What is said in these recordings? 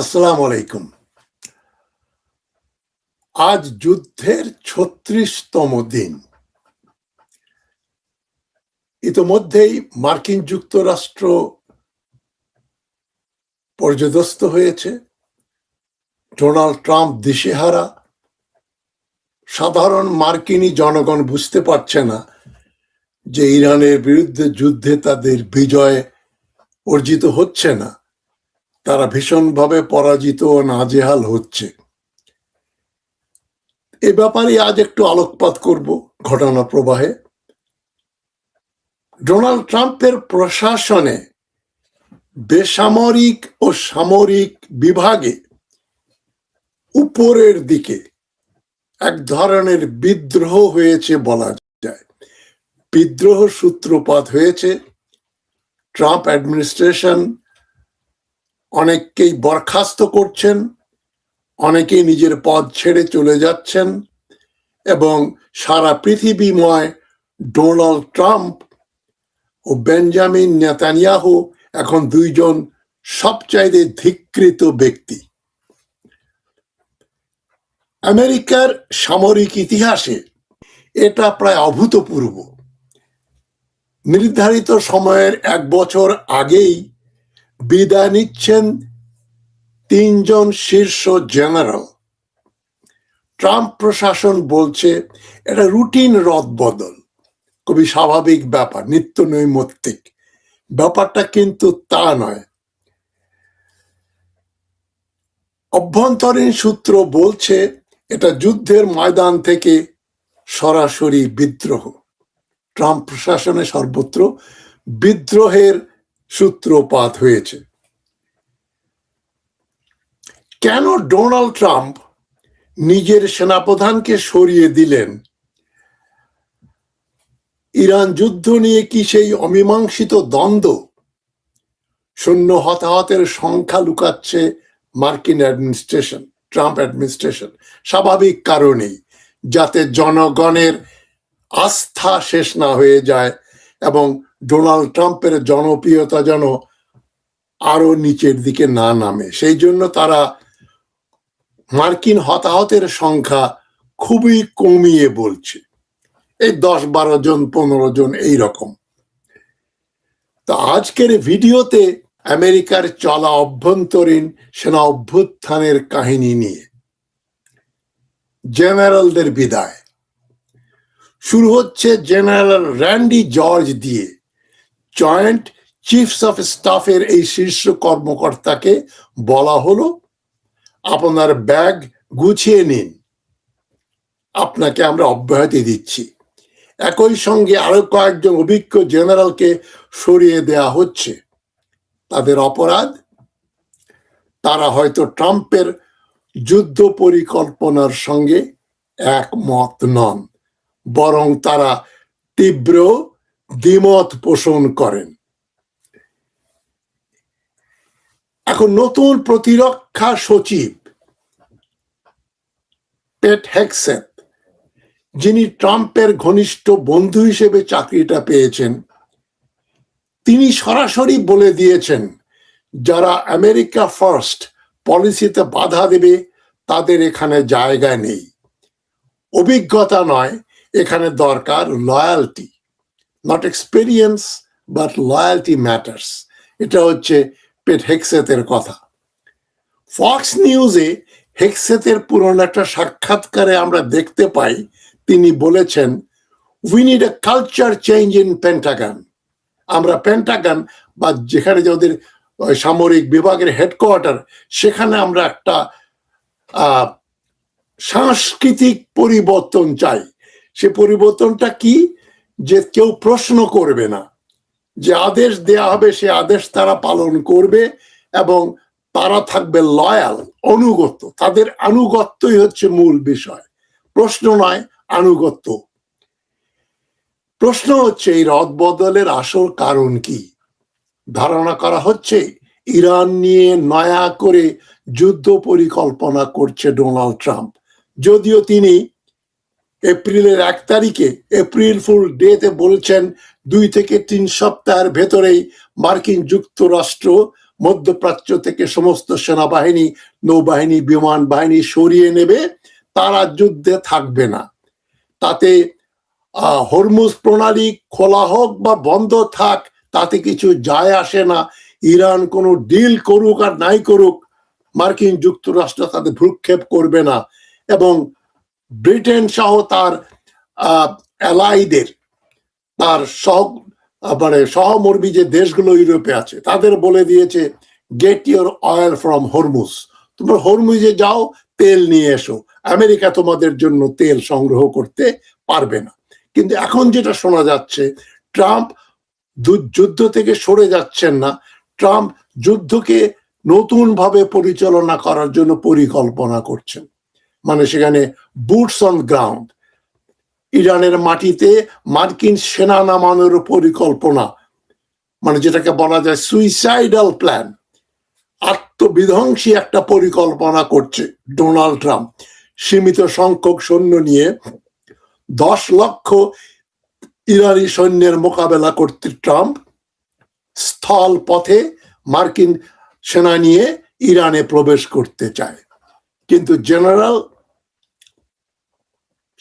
আসসালামু আলাইকুম। আজ যুদ্ধের ৩৬তম দিন। ইতোমধ্যেই মার্কিন যুক্তরাষ্ট্র পর্যদস্ত হয়েছে। ডোনাল্ড ট্রাম্প দিশেহারা। সাধারণ মার্কিনী জনগণ বুঝতে পারছে না যে ইরানের বিরুদ্ধে যুদ্ধে তাদের বিজয় অর্জিত হচ্ছে না, তারা ভীষণভাবে পরাজিত ও নাজেহাল হচ্ছে। এ ব্যাপারে আজ একটু আলোকপাত করব ঘটনা প্রবাহে। ডোনাল্ড ট্রাম্পের প্রশাসনে বেসামরিক ও সামরিক বিভাগে উপরের দিকে এক ধরনের বিদ্রোহ হয়েছে বলা যায়। বিদ্রোহ সূত্রপাত হয়েছে। ট্রাম্প অ্যাডমিনিস্ট্রেশন অনেককেই বরখাস্ত করছেন, অনেকেই নিজের পদ ছেড়ে চলে যাচ্ছেন এবং সারা পৃথিবীময় ডোনাল্ড ট্রাম্প ও বেঞ্জামিন নেতানিয়াহু এখন দুইজন সবচাইতে ধিক্কৃত ব্যক্তি। আমেরিকার সামরিক ইতিহাসে এটা প্রায় অভূতপূর্ব। নির্ধারিত সময়ের 1 বছর আগেই বিদায় নিচ্ছেন 3 জন শীর্ষ জেনারেল। ট্রাম্প প্রশাসন বলছে এটা রুটিন রদবদল, খুবই স্বাভাবিক ব্যাপার, নিত্য নৈমিত্তিক ব্যাপারটা কিন্তু তা নয়। অভ্যন্তরীণ সূত্র বলছে এটা যুদ্ধের ময়দান থেকে সরাসরি বিদ্রোহ। ট্রাম্প প্রশাসনে সর্বত্র বিদ্রোহের সূত্রপাত হয়েছে। কেন ডোনাল্ড ট্রাম্প নিজের সেনাপ্রধানকে সরিয়ে দিলেন? ইরান যুদ্ধ নিয়ে কি সেই অমীমাংসিত দ্বন্দ্ব? সৈন্য হতাহতের সংখ্যা লুকাচ্ছে মার্কিন অ্যাডমিনিস্ট্রেশন, ট্রাম্প অ্যাডমিনিস্ট্রেশন, স্বাভাবিক কারণেই, যাতে জনগণের আস্থা শেষ না হয়ে যায় এবং ডোনাল্ড ট্রাম্পের জনপ্রিয়তা যেন আরো নিচের দিকে না নামে। সেই জন্য তারা মার্কিন হতাহতের সংখ্যা খুবই কমিয়ে বলছে, এই 10-12 জন 15 জন এইরকম। তো আজকের ভিডিওতে আমেরিকার চলা অভ্যন্তরীণ সেনা অভ্যুত্থানের কাহিনী নিয়ে। জেনারেলদের বিদায় শুরু হচ্ছে জেনারেল র্যান্ডি জর্জ দিয়ে। জয়েন্ট চিফস অফ স্টাফের এই শীর্ষ কর্মকর্তাকে বলা হলো, আপনার ব্যাগ গুছিয়ে নিন, আপনাকে আমরা অব্যাহতি দিচ্ছি। একই সঙ্গে আরো কয়েকজন অভিজ্ঞ জেনারেলকে সরিয়ে দেয়া হচ্ছে। তাদের অপরাধ, তারা হয়তো ট্রাম্পের যুদ্ধ পরিকল্পনার সঙ্গে একমত নন, বরং তারা তীব্র দ্বিমত পোষণ করেন। এখন নতুন প্রতিরক্ষা সচিব পেট হেগসেথ, যিনি ট্রাম্পের ঘনিষ্ঠ বন্ধু হিসেবে চাকরিটা পেয়েছেন, তিনি সরাসরি বলে দিয়েছেন যারা আমেরিকা ফার্স্ট পলিসিতে বাধা দেবে তাদের এখানে জায়গা নেই। অভিজ্ঞতা নয়, এখানে দরকার loyalty. Not experience but loyalty matters. এটা হচ্ছে পেট হেগসেথের কথা। ফক্স নিউজে হেগসেথের পুরনো একটা সাক্ষাৎকারে আমরা দেখতে পাই, তিনি বলেছেন, we need a culture change in Pentagon. আমরা পেন্টাগন বা যেখানে যাদের সামরিক বিভাগের হেডকোয়ার্টার, সেখানে আমরা একটা সাংস্কৃতিক পরিবর্তন চাই। সে পরিবর্তনটা কি? যে কেউ প্রশ্ন করবে না, যে আদেশ দেয়া হবে সে আদেশ তারা পালন করবে এবং তারা থাকবে লয়াল, অনুগত। তাদের আনুগত্যই হচ্ছে মূল বিষয়, প্রশ্ন নয়, আনুগত্য। প্রশ্ন হচ্ছে এই রদবদলের আসল কারণ কি? ধারণা করা হচ্ছে ইরান নিয়ে নয়া করে যুদ্ধ পরিকল্পনা করছে ডোনাল্ড ট্রাম্প। যদিও তিনি এপ্রিলের 1 তারিখে এপ্রিল ফুল ডেতে বলছেন 2 থেকে 3 সপ্তাহের ভেতরেই মার্কিন যুক্তরাষ্ট্র মধ্যপ্রাচ্য থেকে সমস্ত সেনাবাহিনী, নৌবাহিনী, বিমান বাহিনী সরিয়ে নেবে, তারা যুদ্ধে থাকবে না। তাতে হরমুজ প্রণালী খোলা হোক বা বন্ধ থাক, তাতে কিছু যায় আসে না। ইরান কোনো ডিল করুক আর নাই করুক, মার্কিন যুক্তরাষ্ট্র তাতে ভ্রুক্ষেপ করবে না। এবং ব্রিটেন সহ তার অ্যালাইদের, তার সহমর্মী যে দেশগুলো ইউরোপে আছে, তাদের বলে দিয়েছে, get your oil from Hormuz, তোমরা হরমুজে যাও, তেল নিয়ে এসো, আমেরিকা তোমাদের জন্য তেল সংগ্রহ করতে পারবে না। কিন্তু এখন যেটা শোনা যাচ্ছে, ট্রাম্প যুদ্ধ থেকে সরে যাচ্ছেন না, ট্রাম্প যুদ্ধকে নতুন ভাবে পরিচালনা করার জন্য পরিকল্পনা করছেন। মানে সেখানে বুটস অন গ্রাউন্ড, ইরানের মাটিতে মার্কিন সেনা নামানোর পরিকল্পনা, মানে যেটাকে বলা যায় সুইসাইডাল প্ল্যান, আত্মবিধ্বংসী একটা পরিকল্পনা করছে ডোনাল্ড ট্রাম্প। সীমিত সংখ্যক সৈন্য নিয়ে 10 লক্ষ ইরানি সৈন্যের মোকাবেলা করতে ট্রাম্প স্থল পথে মার্কিন সেনা নিয়ে ইরানে প্রবেশ করতে চায়। কিন্তু জেনারেল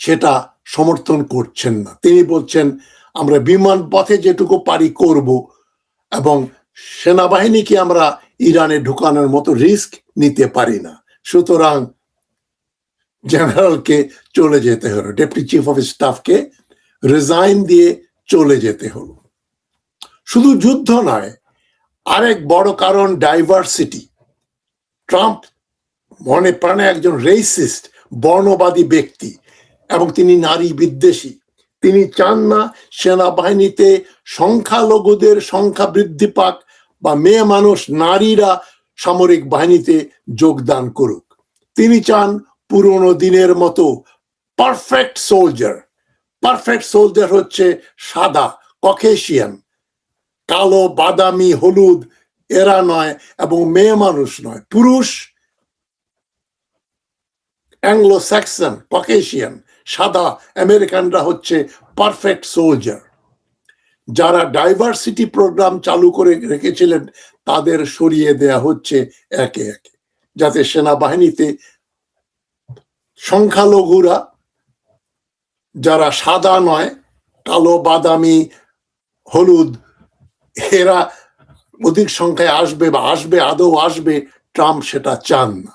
সেটা সমর্থন করছেন না। তিনি বলছেন, আমরা বিমান পথে যেটুকু পারি করব, এবং সেনাবাহিনীকে আমরা ইরানে ঢুকানোর মতো রিস্ক নিতে পারি না। সুতরাং জেনারেলকে চলে যেতে হলো, ডেপুটি চিফ অফ স্টাফকে রিজাইন দিয়ে চলে যেতে হলো। শুধু যুদ্ধ নয়, আরেক বড় কারণ ডাইভার্সিটি। ট্রাম্প মনে প্রাণে একজন রেসিস্ট, বর্ণবাদী ব্যক্তি, এবং তিনি নারী বিদ্বেষী। তিনি চান না সেনাবাহিনীতে সংখ্যালঘুদের সংখ্যা বৃদ্ধি পাক বা মেয়ে মানুষ, নারীরা সামরিক বাহিনীতে যোগদান করুক। তিনি চান পুরনো দিনের মতো পারফেক্ট সোলজার। পারফেক্ট সোলজার হচ্ছে সাদা, ককেশিয়ান, কালো, বাদামি, হলুদ এরা নয়, এবং মেয়ে মানুষ নয়, পুরুষ, অ্যাংলো স্যাক্সন, ককেশিয়ান, সাদা আমেরিকানরা হচ্ছে পারফেক্ট সোলজার। যারা ডাইভার্সিটি প্রোগ্রাম চালু করে রেখেছিলেন তাদের সরিয়ে দেয়া হচ্ছে একে একে, যাতে সেনাবাহিনীতে সংখ্যালঘুরা, যারা সাদা নয়, কালো, বাদামি, হলুদ, এরা অধিক সংখ্যায় আসবে, বা আসবে, আদৌ আসবে, ট্রাম্প সেটা চান না।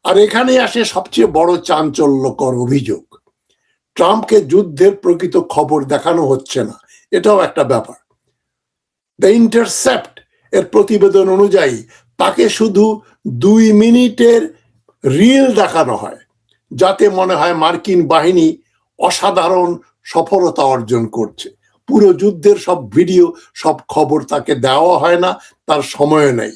আর এখানে আসে সবচেয়ে বড় চাঞ্চল্যকর অভিযোগ, ট্রাম্পকে যুদ্ধের প্রকৃত খবর দেখানো হচ্ছে না। এটাও একটা ব্যাপার। দ্য ইন্টারসেপ্ট এর প্রতিবেদন অনুযায়ী তাকে শুধু 2 মিনিটের রিল দেখানো হয়, যাতে মনে হয় মার্কিন বাহিনী অসাধারণ সফলতা অর্জন করছে। পুরো যুদ্ধের সব ভিডিও, সব খবর তাকে দেওয়া হয় না, তার সময় নেই।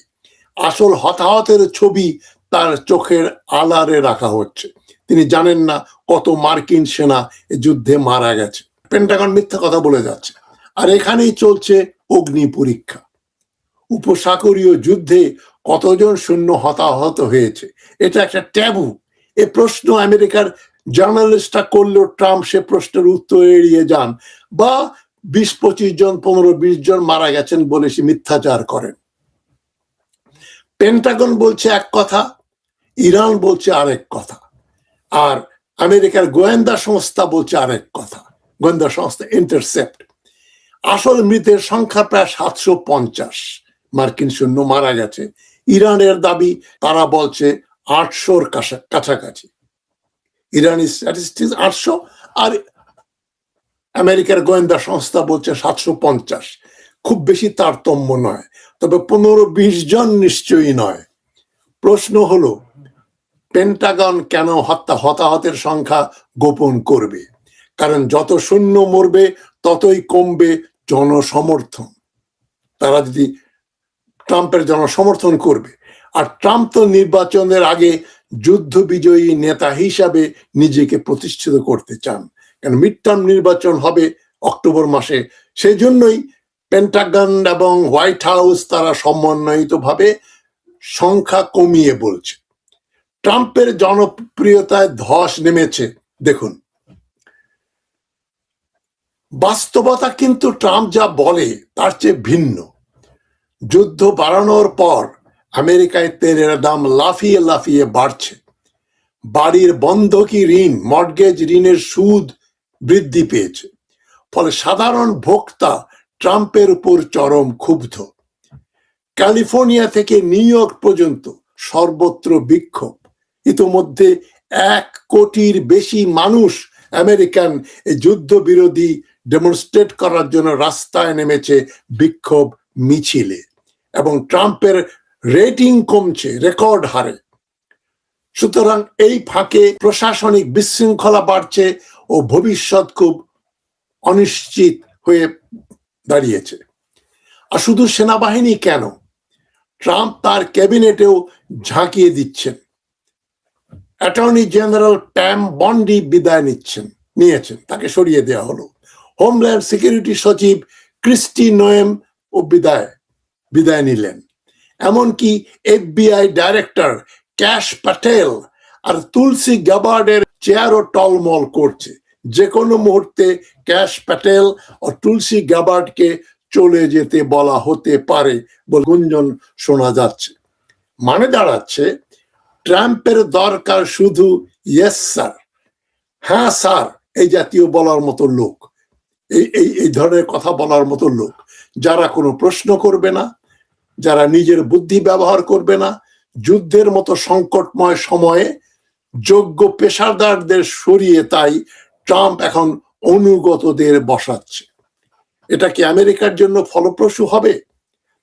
আসল হতাহতের ছবি তার চোখের আড়ালে রাখা হচ্ছে। তিনি জানেন না কত মার্কিন সেনা এ যুদ্ধে মারা গেছে। পেন্টাগন মিথ্যা কথা বলে যাচ্ছে। আর এখানেই চলছে অগ্নি পরীক্ষা। উপসাগরীয় যুদ্ধে কতজন সৈন্য হতাহত হয়েছে, এটা একটা ট্যাবু। এ প্রশ্ন আমেরিকার জার্নালিস্টরা করলেও ট্রাম্প সে প্রশ্নের উত্তর এড়িয়ে যান, বা 20-25 জন, 15-20 জন মারা গেছেন বলে সে মিথ্যাচার করেন। পেন্টাগন বলছে এক কথা, ইরান বলছে আরেক কথা, আর আমেরিকার গোয়েন্দা সংস্থা বলছে আরেক কথা, গোয়েন্দা সংস্থা ইন্টারসেপ্ট। আসল মৃতের সংখ্যা প্রায় 750 মার্কিন সৈন্য মারা গেছে। ইরানের দাবি, তারা বলছে 800-র কাছাকাছি। ইরানি স্ট্যাটিস্টিক্স 800, আর আমেরিকার গোয়েন্দা সংস্থা বলছে 750। খুব বেশি তারতম্য নয়, তবে 15-20 জন নিশ্চয়ই নয়। প্রশ্ন হলো, পেন্টাগন কেন হতাহতের সংখ্যা গোপন করবে? কারণ যত সৈন্য মরবে ততই কমবে জনসমর্থন। তারা যদি ট্রাম্পের জনসমর্থন করবে, আর ট্রাম্প তো নির্বাচনের আগে যুদ্ধ বিজয়ী নেতা হিসাবে নিজেকে প্রতিষ্ঠিত করতে চান, কারণ মিড টার্ম নির্বাচন হবে অক্টোবর মাসে। সেই জন্যই পেন্টাগন এবং হোয়াইট হাউস তারা সমন্বয়িতভাবে সংখ্যা কমিয়ে বলছে। ট্রাম্পের জনপ্রিয়তায় ধস নেমেছে। দেখুন, বাস্তবতা কিন্তু ট্রাম্প যা বলে তার চেয়ে ভিন্ন। যুদ্ধ বাড়ানোর পর আমেরিকায় তেলের দাম লাফিয়ে লাফিয়ে বাড়ছে। বাড়ির বন্ধকি ঋণ, মর্টগেজ ঋণের সুদ বৃদ্ধি পেয়েছে। ফলে সাধারণ ভোক্তা ট্রাম্পের উপর চরম ক্ষুব্ধ। ক্যালিফোর্নিয়া থেকে নিউ ইয়র্ক পর্যন্ত সর্বত্র বিক্ষোভ। ইতোমধ্যে 1 কোটির বেশি মানুষ আমেরিকান এই যুদ্ধ বিরোধী ডেমনস্ট্রেট করার জন্য রাস্তায় নেমেছে বিক্ষোভ মিছিলে, এবং ট্রাম্পের রেটিং কমছে রেকর্ড হারে। সুতরাং এই ফাঁকে প্রশাসনিক বিশৃঙ্খলা বাড়ছে ও ভবিষ্যৎ খুব অনিশ্চিত হয়ে দাঁড়িয়েছে। আর শুধু সেনাবাহিনী কেন, ট্রাম্প তার ক্যাবিনেটেও ঝাঁকিয়ে দিচ্ছেন। অ্যাটর্নি জেনারেল প্যাম বন্ডি বিদায় নিয়েছেন, তাকে সরিয়ে দেওয়া হলো। হোমল্যান্ড সিকিউরিটি সচিব ক্রিস্টি নোয়েম ও বিদায় নিলেন। এমনকি FBI ডাইরেক্টর ক্যাশ প্যাটেল আর তুলসী গ্যাবার্ডের চেয়ারও টলমল করছে। যে কোনো মুহূর্তে ক্যাশ প্যাটেল ও তুলসী গ্যাবার্ডকে চলে যেতে বলা হতে পারে বলে গুঞ্জন শোনা যাচ্ছে। মানে দাঁড়াচ্ছে ট্রাম্পের দরকার শুধু ইয়েস স্যার, হ্যাঁ স্যার, এই জাতীয় বলার মতো লোক, এই ধরনের কথা বলার মতো লোক, যারা কোনো প্রশ্ন করবে না, যারা নিজের বুদ্ধি ব্যবহার করবে না। যুদ্ধের মতো সংকটময় সময়ে যোগ্য পেশাদারদের সরিয়ে তাই ট্রাম্প এখন অনুগতদের বসাচ্ছে। এটা কি আমেরিকার জন্য ফলপ্রসূ হবে,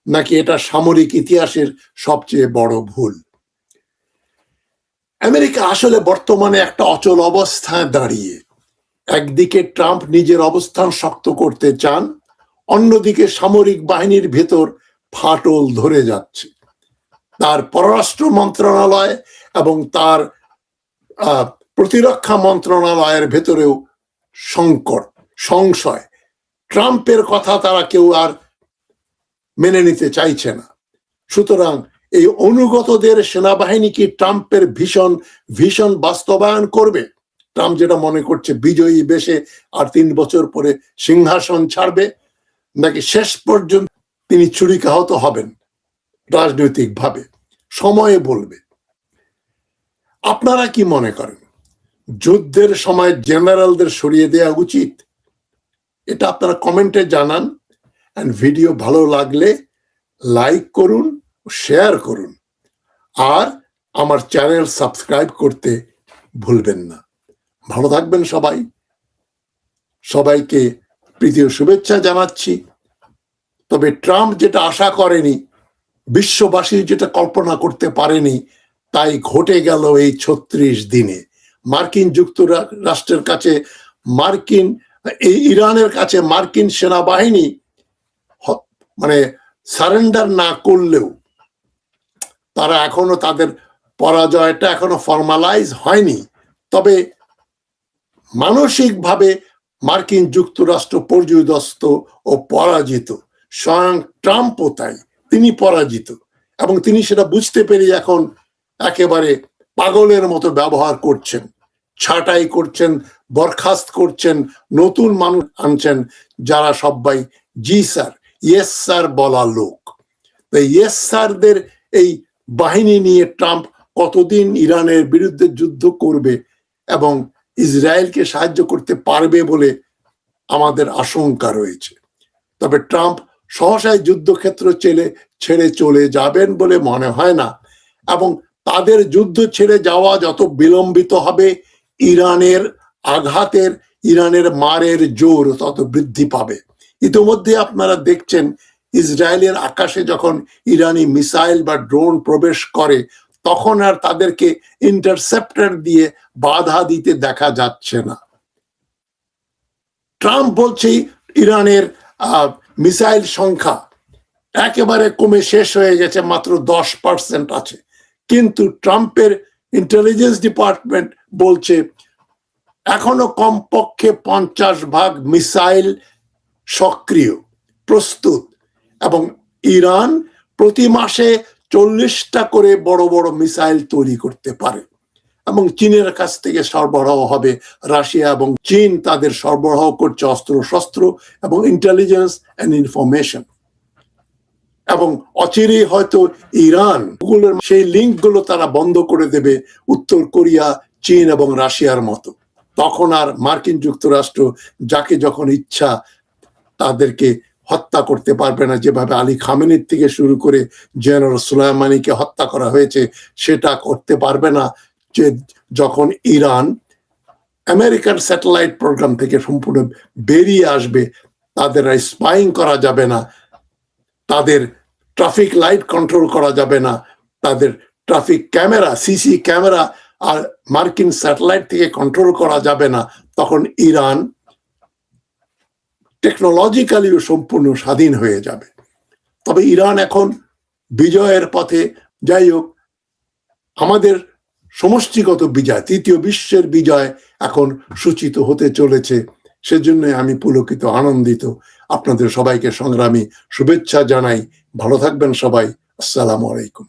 নাকি এটা সামরিক ইতিহাসের সবচেয়ে বড় ভুল? আমেরিকা আসলে বর্তমানে একটা অচল অবস্থায় দাঁড়িয়ে। একদিকে ট্রাম্প নিজের অবস্থান শক্ত করতে চান, অন্যদিকে সামরিক বাহিনীর ভেতর ফাটল ধরে যাচ্ছে। তার পররাষ্ট্র মন্ত্রণালয় এবং তার প্রতিরক্ষা মন্ত্রণালয়ের ভেতরেও সংকট, সংশয়। ট্রাম্পের কথা তারা কেউ আর মেনে নিতে চাইছে না। সুতরাং এই অনুগতদের সেনাবাহিনী কি ট্রাম্পের ভীষণ বাস্তবায়ন করবে? ট্রাম্প যেটা মনে করছে বিজয়ী বেশে আর 3 বছর পরে সিংহাসন ছাড়বে, নাকি শেষ পর্যন্ত তিনি ছুরিকাহত হবেন রাজনৈতিকভাবে? সময়ে বলবে। আপনারা কি মনে করেন, যুদ্ধের সময় জেনারেলদের সরিয়ে দেওয়া উচিত? এটা আপনারা কমেন্টে জানান। এন্ড ভিডিও ভালো লাগলে লাইক করুন, শেয়ার করুন, আর আমার চ্যানেল সাবস্ক্রাইব করতে ভুলবেন না। ভালো থাকবেন সবাই। সবাইকে প্রীতি ও শুভেচ্ছা জানাচ্ছি। তবে ট্রাম্প যেটা আশা করেনি, বিশ্ববাসী যেটা কল্পনা করতে পারেনি, তাই ঘটে গেল এই 36 দিনে। মার্কিন যুক্তরাষ্ট্রের কাছে ইরানের কাছে মার্কিন সেনাবাহিনী মানে সারেন্ডার না করলেও তারা এখনো তাদের পরাজয়টা এখনো ফর্মালাইজ হয়নি। তবে মানসিকভাবে মার্কিন যুক্তরাষ্ট্র পর্যুদস্ত ও পরাজিত। স্বয়ং ট্রাম্পও তাই, তিনি পরাজিত, এবং তিনি সেটা বুঝতে পেরে এখন একেবারে পাগলের মতো ব্যবহার করছেন, ছাঁটাই করছেন, বরখাস্ত করছেন, নতুন মানুষ আনছেন যারা সবাই জি স্যার, ইয়েস স্যার বলা লোক। ইয়েস স্যারদের এই বাহিনী নিয়ে ট্রাম্প কতদিন ইরানের বিরুদ্ধে যুদ্ধ করবে এবং ইসরায়েলকে সাহায্য করতে পারবে বলে আমাদের আশঙ্কা রয়েছে। তবে ট্রাম্প সহসাই যুদ্ধক্ষেত্র ছেড়ে চলে যাবেন বলে মনে হয় না, এবং তাদের যুদ্ধ ছেড়ে যাওয়া যত বিলম্বিত হবে, ইরানের মারের জোর তত বৃদ্ধি পাবে। ইতিমধ্যে আপনারা দেখছেন ইসরায়েলের আকাশে যখন ইরানি মিসাইল বা ড্রোন প্রবেশ করে, তখন আর তাদেরকে ইন্টারসেপ্টর দিয়ে বাধা দিতে দেখা যাচ্ছে না। ট্রাম্প বলছে ইরানের মিসাইল সংখ্যা একেবারে কমে শেষ হয়ে গেছে, মাত্র 10% আছে। কিন্তু ট্রাম্পের ইন্টেলিজেন্স ডিপার্টমেন্ট বলছে এখনো কমপক্ষে 50% মিসাইল সক্রিয়, প্রস্তুত, এবং ইরান প্রতি মাসে 40টা করে বড় বড় মিসাইল তৈরি করতে পারে, এবং চীনের কাছ থেকে সরবরাহ হবে। রাশিয়া এবং চীন তাদের সরবরাহ করছে অস্ত্র শস্ত্র এবং ইন্টেলিজেন্স এন্ড ইনফরমেশন। এবং অচিরেই হয়তো ইরান গুগলের সেই লিঙ্কগুলো তারা বন্ধ করে দেবে উত্তর কোরিয়া, চীন এবং রাশিয়ার মতো। তখন আর মার্কিন যুক্তরাষ্ট্র যাকে যখন ইচ্ছা তাদেরকে হত্যা করতে পারবে না। যেভাবে আলী খামেনির থেকে শুরু করে জেনারেল সুলাইমানিকে হত্যা করা হয়েছে, সেটা করতে পারবে না যে যখন ইরান আমেরিকান স্যাটেলাইট প্রোগ্রাম থেকে সম্পূর্ণ বেরিয়ে আসবে। তাদের স্পাইং করা যাবে না, তাদের ট্রাফিক লাইট কন্ট্রোল করা যাবে না, তাদের ট্রাফিক ক্যামেরা, সিসি ক্যামেরা আর মার্কিন স্যাটেলাইট থেকে কন্ট্রোল করা যাবে না। তখন ইরান টেকনোলজিক্যালিও সম্পূর্ণ স্বাধীন হয়ে যাবে। তবে ইরান এখন বিজয়ের পথে। যাই হোক, আমাদের সমষ্টিগত বিজয়, তৃতীয় বিশ্বের বিজয় এখন সূচিত হতে চলেছে। সেজন্য আমি পুলকিত, আনন্দিত। আপনাদের সবাইকে সংগ্রামী শুভেচ্ছা জানাই। ভালো থাকবেন সবাই। আসসালামু আলাইকুম।